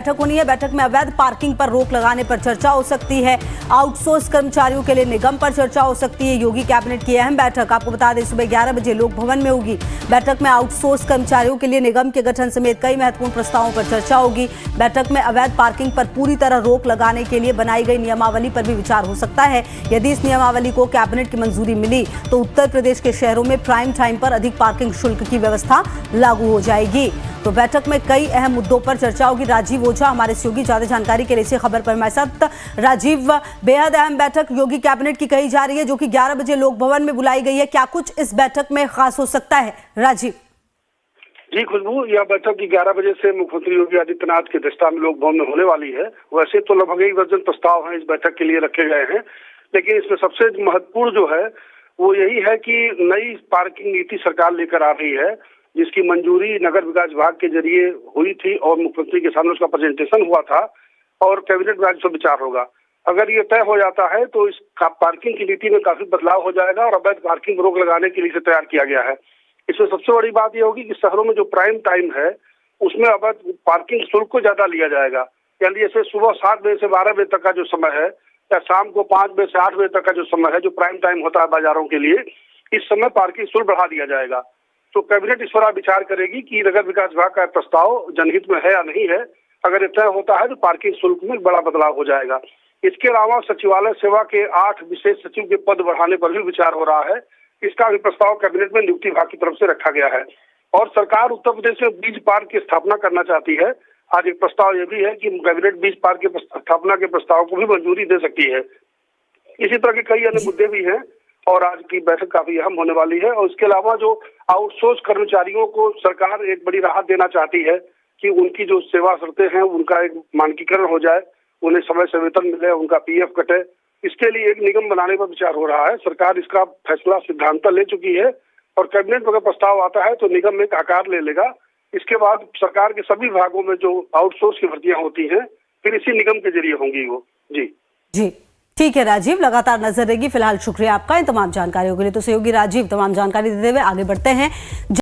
बैठक होनी है। बैठक में अवैध पार्किंग पर रोक लगाने पर चर्चा हो सकती है। आउटसोर्स कर्मचारियों के लिए निगम पर चर्चा हो सकती है। योगी कैबिनेट की अहम बैठक आपको बता दें सुबह 11 बजे लोक भवन में होगी। बैठक में आउटसोर्स कर्मचारियों के लिए निगम के गठन समेत कई महत्वपूर्ण प्रस्तावों पर चर्चा होगी। बैठक में अवैध पार्किंग पर पूरी तरह रोक लगाने के लिए बनाई गई नियमावली पर भी विचार हो सकता है। यदि इस नियमावली को कैबिनेट की मंजूरी मिली तो उत्तर प्रदेश के शहरों में प्राइम टाइम पर अधिक पार्किंग शुल्क की व्यवस्था लागू हो जाएगी। तो बैठक में कई अहम मुद्दों पर चर्चा होगी। राजीव ओझा हमारे सहयोगी ज्यादा जानकारी के लिए इसी खबर पर हमारे साथ। राजीव, बेहद अहम बैठक योगी कैबिनेट की कही जा रही है जो कि 11 बजे लोक भवन में बुलाई गई है। क्या कुछ इस बैठक में खास हो सकता है? राजीव जी खुशबू, यह बैठक की 11 बजे से मुख्यमंत्री योगी आदित्यनाथ की अध्यक्षता में लोक भवन में होने वाली है। वैसे तो लगभग 1 दर्जन प्रस्ताव हैं इस बैठक के लिए रखे गए हैं, लेकिन इसमें सबसे महत्वपूर्ण जो है वो यही है कि नई पार्किंग नीति सरकार लेकर आ रही है, जिसकी मंजूरी नगर विकास विभाग के जरिए हुई थी और मुख्यमंत्री के सामने उसका प्रेजेंटेशन हुआ था और कैबिनेट में आज उस पर विचार होगा। अगर ये तय हो जाता है तो इस पार्किंग की नीति में काफी बदलाव हो जाएगा और अवैध पार्किंग पर रोक लगाने के लिए इसे तैयार किया गया है। इसमें सबसे बड़ी बात यह होगी कि शहरों में जो प्राइम टाइम है उसमें अवैध पार्किंग शुल्क को ज्यादा लिया जाएगा। यानी जैसे सुबह 7 बजे से 12 बजे तक का जो समय है या शाम को 5 बजे से 8 बजे तक का जो समय है, जो प्राइम टाइम होता है बाजारों के लिए, इस समय पार्किंग शुल्क बढ़ा दिया जाएगा। तो कैबिनेट इस पर विचार करेगी कि नगर विकास विभाग का प्रस्ताव जनहित में है या नहीं है। अगर तय होता है तो पार्किंग शुल्क में बड़ा बदलाव हो जाएगा। इसके अलावा सचिवालय सेवा के 8 विशेष सचिव के पद बढ़ाने पर भी विचार हो रहा है। इसका भी प्रस्ताव कैबिनेट में नियुक्ति विभाग की तरफ से रखा गया है और सरकार उत्तर प्रदेश में बीज पार्क की स्थापना करना चाहती है। आज एक प्रस्ताव यह भी है कि कैबिनेट बीज पार्क की स्थापना के प्रस्ताव को भी मंजूरी दे सकती है। इसी तरह के कई अन्य मुद्दे भी हैं और आज की बैठक काफी अहम होने वाली है। और इसके अलावा जो आउटसोर्स कर्मचारियों को सरकार एक बड़ी राहत देना चाहती है कि उनकी जो सेवा शर्तें हैं उनका एक मानकीकरण हो जाए, उन्हें समय से वेतन मिले, उनका पीएफ कटे। इसके लिए एक निगम बनाने पर विचार हो रहा है। सरकार इसका फैसला सिद्धांत ले चुकी है और कैबिनेट में अगर प्रस्ताव आता है तो निगम एक आकार ले लेगा। इसके बाद सरकार के सभी विभागों में जो आउटसोर्स की भर्तियां होती हैं फिर इसी निगम के जरिए होंगी वो। जी ठीक है राजीव, लगातार नजर रहेगी। फिलहाल शुक्रिया आपका इन तमाम जानकारियों के लिए। तो सहयोगी राजीव तमाम जानकारी देते हुए आगे बढ़ते हैं।